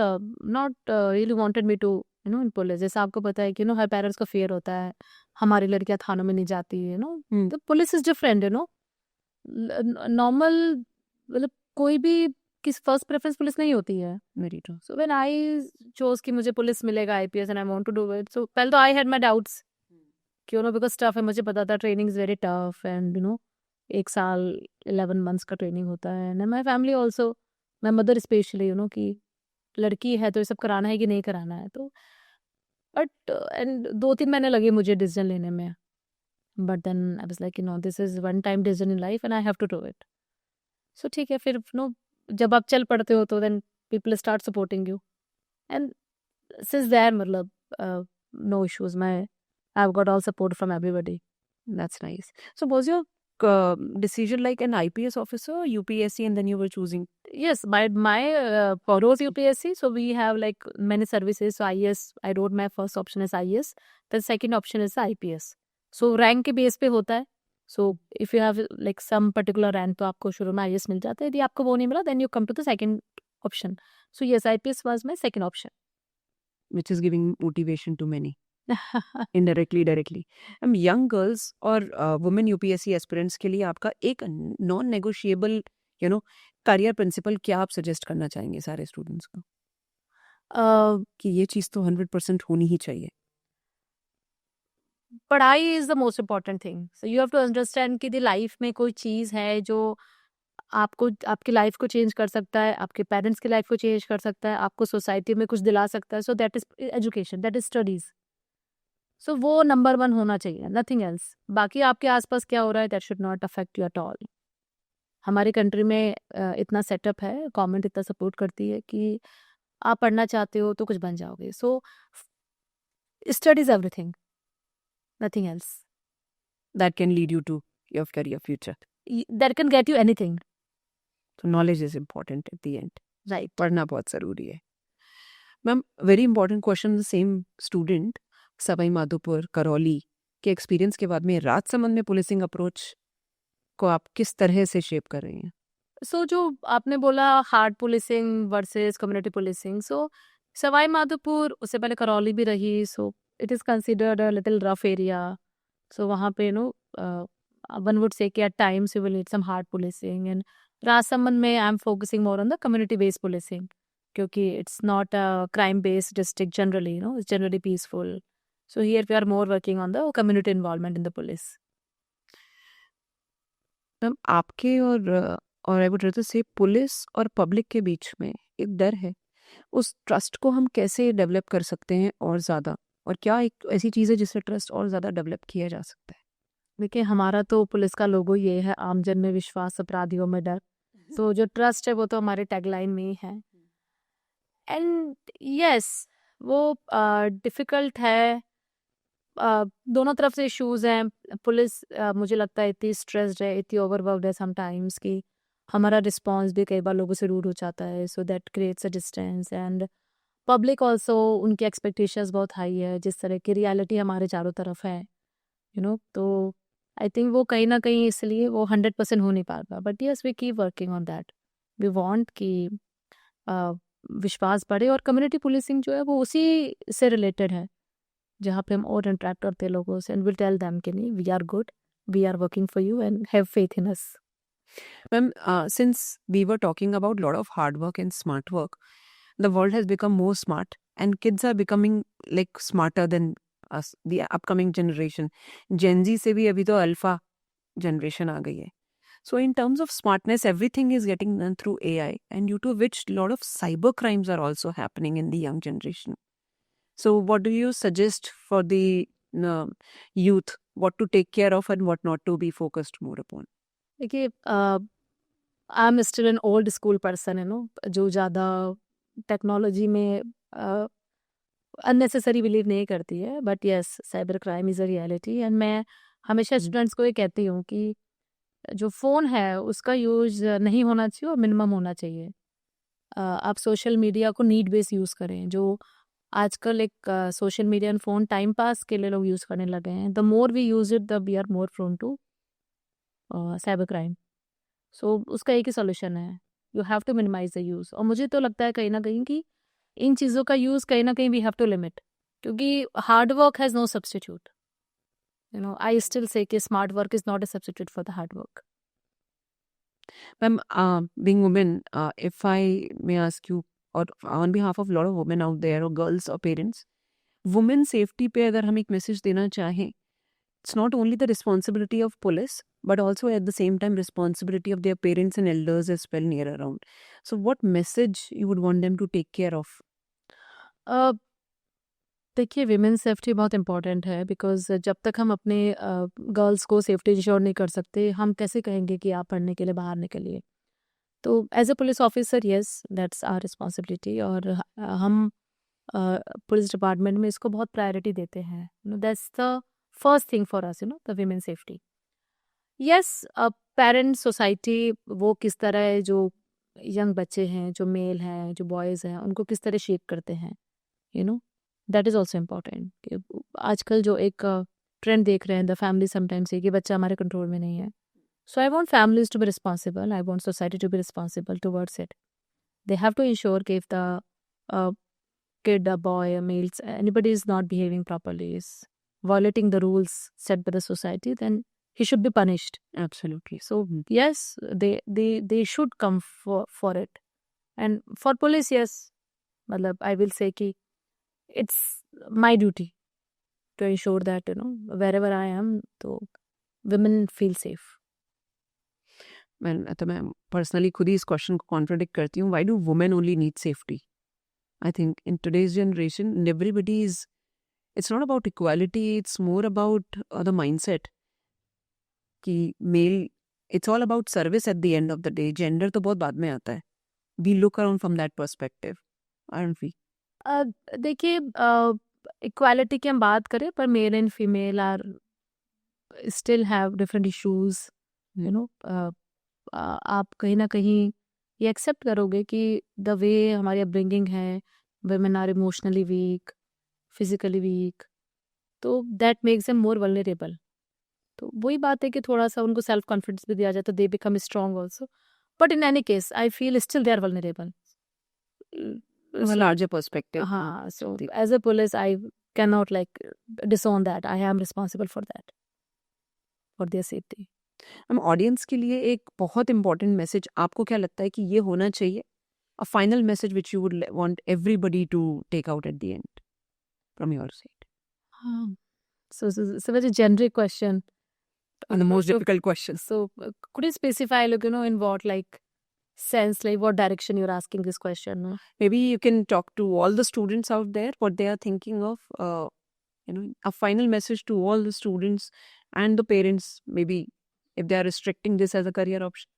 A: not really wanted me to in police. जैसा आपको पता है कि हर पेरेंट्स का फेयर होता है हमारी लड़कियां थानों में नहीं जाती है, तो पुलिस इज डिफरेंट, नॉर्मल, मतलब कोई भी किस फर्स्ट प्रेफरेंस पुलिस नहीं होती है।
B: Very true.
A: So when I chose कि मुझे पुलिस मिलेगा IPS and I want to do it, so पहले तो आई हैड माय डाउट्स कि बिकॉज टफ है, मुझे पता था training is very tough, and 1 साल 11 मंथ्स का ट्रेनिंग होता है, and my family also, my mother specially, कि लड़की है तो ये सब कराना है कि नहीं कराना है। तो बट एंड 2-3 महीने लगे मुझे डिसीजन लेने में, but then I was like this is one time decision in life and I have to do it. So ठीक है, फिर जब आप चल पड़ते हो तो then people start supporting you, and since there मतलब no issues, I have got all support from everybody.
B: That's nice. So was your decision like an IPS officer or UPSC, and then you were choosing?
A: Yes, my follows UPSC, so we have like many services. So IAS, I wrote my first option is IAS. The second option is IPS. So rank के base पे होता है. So if you have like some particular rank, तो आपको शुरू में IAS मिल जाता है. यदि आपको वो नहीं मिला, then you come to the second option. So yes, IPS was my second option.
B: Which is giving motivation to many. Indirectly, directly. Young girls और women UPSC aspirants के लिए आपका एक non-negotiable, career principle क्या आप suggest करना चाहेंगे सारे students को? कि ये चीज़ तो 100% होनी ही चाहिए.
A: पढ़ाई is the most important thing. So you have to understand कि द लाइफ में कोई चीज़ है जो आपको आपकी लाइफ को चेंज कर सकता है, आपके पेरेंट्स की लाइफ को चेंज कर सकता है, आपको सोसाइटी में कुछ दिला सकता है. So that is education, that is studies. So वो नंबर 1 होना चाहिए, नथिंग एल्स. बाकी आपके आसपास क्या हो रहा है, that should not affect you at all. हमारी कंट्री में इतना सेटअप है, गवर्नमेंट इतना सपोर्ट करती है कि आप पढ़ना चाहते हो तो कुछ बन जाओगे. So studies everything, nothing else.
B: That can lead you to your career future.
A: That can get you anything.
B: So knowledge is important at the end.
A: Right.
B: पढ़ना बहुत ज़रूरी है. Ma'am, very important question. The same student Sawai Madhopur Karauli के experience के बाद में राजसमंद में policing approach को आप किस तरह से शेप कर रही हैं?
A: सो जो आपने बोला hard policing versus community policing, so Sawai Madhopur, उससे पहले करौली भी रही. So it is considered a little rough area. So वहाँ पे वन वुड से कि at times you will need some hard policing. And Rajsamand में I am focusing more on the community based policing, क्योंकि it's not a crime based district generally, it's generally peaceful. So here we are more working on the community involvement in the police.
B: Ma'am, आपके और I would rather से police और public के बीच में एक डर है. उस ट्रस्ट को हम कैसे डेवलप कर सकते हैं और ज़्यादा, और क्या एक ऐसी चीज़ है जिससे ट्रस्ट और ज़्यादा डेवलप किया जा सकता है?
A: देखिए, हमारा तो पुलिस का लोगो ये है, आमजन में विश्वास, अपराधियों में डर. तो जो ट्रस्ट है वो तो हमारे टैगलाइन में ही है. एंड यस, वो डिफ़िकल्ट है. दोनों तरफ से इश्यूज हैं. पुलिस मुझे लगता है इतनी स्ट्रेस्ड है, इतनी ओवरवर्क्ड है समटाइम्स कि हमारा रिस्पॉन्स भी कई बार लोगों से रूड हो जाता है. So that creates a distance. And public also, उनकी एक्सपेक्टेशंस बहुत हाई है, जिस तरह की रियलिटी हमारे चारों तरफ है, तो आई थिंक वो कहीं ना कहीं इसलिए वो 100% हो नहीं पाता. But yes, we keep working on that. We want कि विश्वास बढ़े. और कम्युनिटी पुलिसिंग जो है वो उसी से रिलेटेड है, जहाँ पे हम और इंटरेक्ट करते हैं लोगों से. एंड विल टेल देम कि नहीं, we are good, we are working for you and have faith in us.
B: Ma'am, since we were talking about a lot of hard work and smart work, the world has become more smart and kids are becoming like smarter than us, the upcoming generation. Gen Z से भी अभी तो alpha generation आ गई है. So in terms of smartness, everything is getting done through AI, and due to which a lot of cyber crimes are also happening in the young generation. So what do you suggest for the youth, what to take care of and what not to be focused more upon?
A: देखिए, I am still an old school person, जो ज़्यादा technology में unnecessary believe नहीं करती है. But yes, cyber crime is a reality. And मैं हमेशा students को ये कहती हूँ कि जो फ़ोन है उसका यूज़ नहीं होना चाहिए और मिनिमम होना चाहिए. आप सोशल मीडिया को नीड बेस यूज़ करें. जो आजकल एक social media and phone time pass के लिए लोग यूज़ करने लगे हैं. The more we use it, the we are more prone to cyber crime. So उसका एक ही सॉल्यूशन है, you have to minimize the use. और मुझे तो लगता है कहीं ना कहीं कि इन चीज़ों का यूज़ कहीं ना कहीं वी हैव टू लिमिट, क्योंकि hard work has no substitute. I still say कि smart work is not a substitute for the hard work.
B: Ma'am, being women, if I may ask you, or on behalf of a lot of women out there, or girls or parents, women safety पे अगर हम एक message देना चाहें, it's not only the responsibility of police, but also at the same time responsibility of their parents and elders as well near around. So what message you would want them to take care of?
A: देखिए, women safety बहुत important है, because जब तक हम अपने girls को safety ensure नहीं कर सकते, हम कैसे कहेंगे कि आप पढ़ने के लिए बाहर निकलिए. तो as a police officer, yes, that's our responsibility. और हम पुलिस डिपार्टमेंट में इसको बहुत प्रायोरिटी देते हैं. That's the first thing for us, the women safety. Yes, parent society वो किस तरह है, जो यंग बच्चे हैं, जो मेल हैं, जो बॉयज़ हैं, उनको किस तरह शेप करते हैं, you know that is also important. कि आजकल जो एक ट्रेंड देख रहे हैं द फैमिली समटाइम्स, ये कि बच्चा हमारे कंट्रोल में नहीं है। So I want families to be responsible, I want society to be responsible towards it. They have to ensure कि if the uh, kid, a boy, a male, anybody is not behaving properly, is violating the rules set by the society, then he should be punished.
B: Absolutely.
A: So yes, they should come for it. And for police, yes, matlab I will say कि it's my duty to ensure that wherever I am, तो women feel safe.
B: मैं personally खुद ही इस question को contradict करती हूँ. Why do women only need safety? I think in today's generation everybody is, it's not about equality, it's more about the mindset कि male, it's all about service at the end of the day. Gender तो बहुत बाद में आता है. We look around from that perspective, aren't we?
A: देखिए, equality की हम बात करें, पर male and female are still have different issues. आप कहीं ना कहीं ये एक्सेप्ट करोगे कि द वे हमारी अपब्रिंगिंग है, women are emotionally weak, physically weak, तो that makes them more vulnerable. तो वही बात है कि थोड़ा सा उनको सेल्फ कॉन्फिडेंस भी दिया जाए तो they become strong also. But in any case I feel still they are vulnerable.
B: Larger perspective.
A: हाँ, so as a police I cannot like disown that. I am responsible for that, for their safety.
B: हम audience के लिए एक बहुत important message, आपको क्या लगता है कि ये होना चाहिए, a final message which you would want everybody to take out at the end from your side?
A: So it's a very generic question.
B: And the most
A: So-
B: difficult question.
A: So could you specify, like, in what like sense, like what direction you're asking this question? No?
B: Maybe you can talk to all the students out there, what they are thinking of, a final message to all the students and the parents, maybe if they are restricting this as a career option.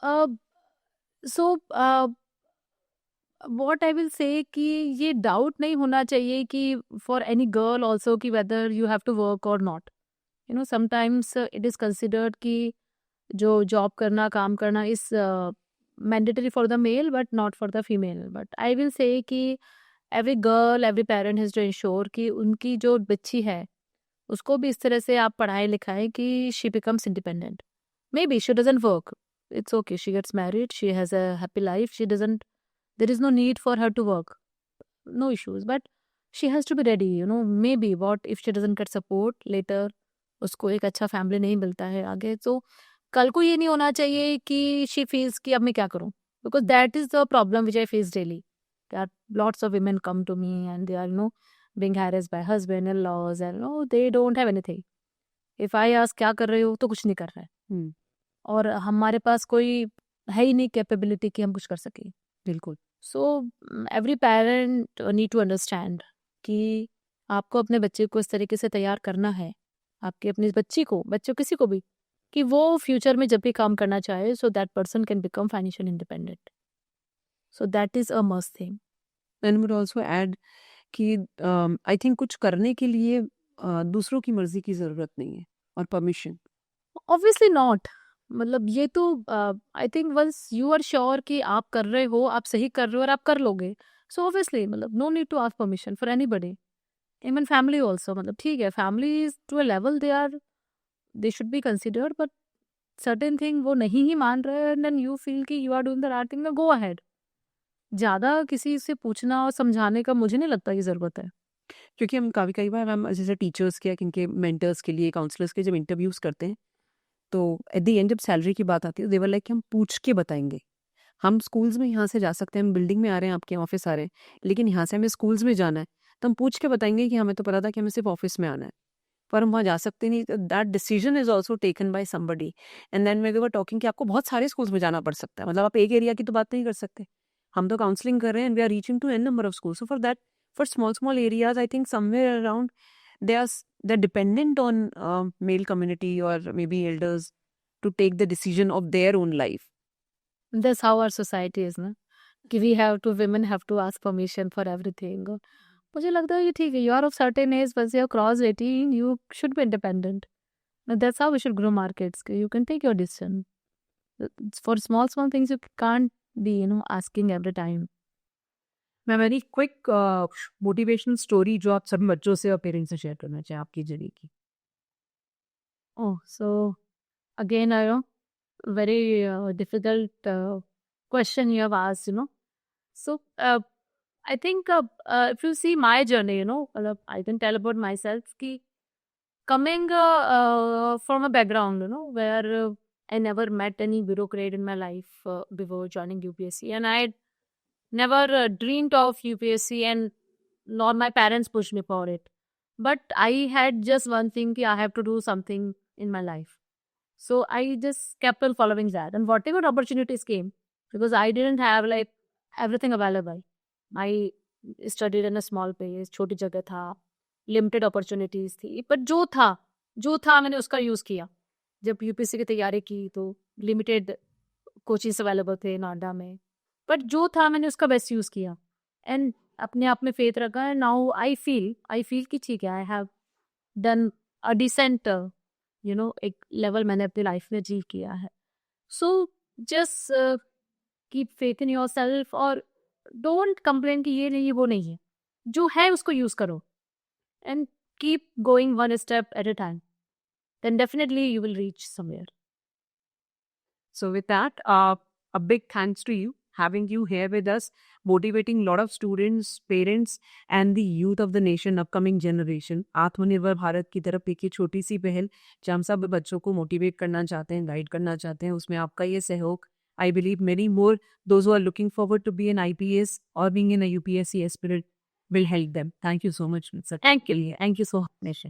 A: Uh, so what I will say कि ये doubt नहीं होना चाहिए कि for any girl also कि whether you have to work or not. Sometimes it is considered कि जो job करना, काम करना is mandatory for the male but not for the female. But I will say कि every girl, every parent has to ensure कि उनकी जो बच्ची है उसको भी इस तरह से आप पढ़ाएं लिखाएं कि she becomes independent. Maybe she doesn't work. It's okay. She gets married. She has a happy life. There is no need for her to work. No issues. But she has to be ready. Maybe what if she doesn't get support later, उसको एक अच्छा family नहीं मिलता है आगे, तो कल को ये नहीं होना चाहिए कि she feels कि अब मैं क्या करूं. Because that is the problem which I face daily. There are lots of women come to me and they are, being harassed by husband, in-laws, and they don't have anything. If I ask क्या कर रहे हो, तो कुछ नहीं कर रहा है. और हमारे पास कोई है ही नहीं कैपेबिलिटी कि हम कुछ कर सकें.
B: बिल्कुल.
A: So every parent need to understand कि आपको अपने बच्चे को इस तरीके से तैयार करना है, आपके अपनी बच्चों किसी को भी, कि वो फ्यूचर में जब भी काम करना चाहे so that person can become financial independent. So that is a must thing.
B: And would also add कि आई थिंक कुछ करने के लिए दूसरों की मर्जी की जरूरत नहीं है और परमिशन.
A: Obviously not. मतलब ये तो I think once you are sure कि आप कर रहे हो, आप सही कर रहे हो और आप कर लोगे, सो ऑब्वियसली मतलब no need to ask permission for anybody, even family also. मतलब ठीक है, family to a level they should be considered, but certain thing वो नहीं ही मान रहे हैं, देन यू फील कि you are doing the right thing, go ahead. ज़्यादा किसी से पूछना और समझाने का मुझे नहीं लगता कि ज़रूरत है.
B: क्योंकि हम कई बार हम जैसे टीचर्स के या किनके मेंटर्स के लिए, काउंसलर्स के जब इंटरव्यूज करते हैं, तो एट द एंड जब सैलरी की बात आती है, देवर लाइक हम पूछ के बताएंगे. हम स्कूल्स में यहाँ से जा सकते हैं, हम बिल्डिंग में आ रहे हैं, आपके ऑफिस आ रहे हैं, लेकिन यहाँ से हमें स्कूल्स में जाना है, तो हम पूछ के बताएंगे कि हमें तो पता था कि हमें सिर्फ ऑफिस में आना है, पर हम वहाँ जा सकते नहीं. That decision is also taken by somebody. And then we were talking कि आपको बहुत सारे स्कूल्स में जाना पड़ सकता है, मतलब आप एक एरिया की तो बात नहीं कर सकते. हम तो काउंसलिंग कर रहे हैं, we are reaching to an number of school. So for small areas, I think somewhere around they're dependent on male community or maybe elders to take the decision of their own life.
A: That's how our society is, ना, कि women have to ask permission for everything. मुझे लगता है कि ठीक है, you are of certain age, once you have crossed 18, you should be independent. That's how we should grow markets. You can take your decision. For small things, you can't be, asking every time.
C: मैं very quick motivational story जो आप सभी बच्चों से और parents से share करना चाहें आपकी जर्नी की.
A: Oh, so again, very difficult question you have asked, So I think if you see my journey, I can tell about myself. Ki coming from a background, where I never met any bureaucrat in my life before joining UPSC, and I never dreamed of UPSC, and nor my parents pushed me for it. But I had just one thing: ki I have to do something in my life. So I just kept on following that, and whatever opportunities came, because I didn't have like everything available. I studied in a small place, छोटी जगह था, limited opportunities थी, but जो था मैंने उसका use किया. जब यूपीएससी की तैयारी की तो लिमिटेड कोचिंग्स अवेलेबल थे नोएडा में, बट जो था मैंने उसका बेस्ट यूज किया एंड अपने आप में फेथ रखा. एंड नाउ आई फील कि ठीक है, I have done a decent एक लेवल मैंने अपनी लाइफ में अचीव किया है. So just keep faith in yourself और डोंट कंप्लेन कि ये नहीं वो नहीं है. जो है उसको यूज करो and keep going one step at a time, then definitely you will reach somewhere.
C: So with that, a big thanks to you having you here with us, motivating a lot of students, parents and the youth of the nation, upcoming generation. आत्मनिर्भर भारत की तरफ एक छोटी सी पहल जहाँ हम सब बच्चों को मोटिवेट करना चाहते हैं, गाइड करना चाहते हैं, उसमें आपका ये सहयोग, I believe many more those who are looking forward to be an IPS or being in a UPSC aspirant will help them. Thank you so much, sir.
A: Thank you so much.